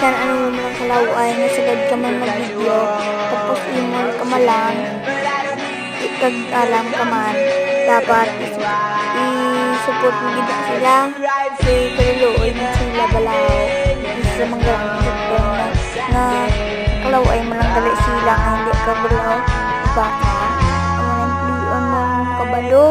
Yan ano mo lang kalaway nga sagad ka man mag-video tapos imol ka malang ikag alam ka man dapat i-support mo gid sila kay kaluoy mo sila balaw isa manggalang na kalaway mo lang dali sila nga hindi ka balaw baka ang plion mo kabalo.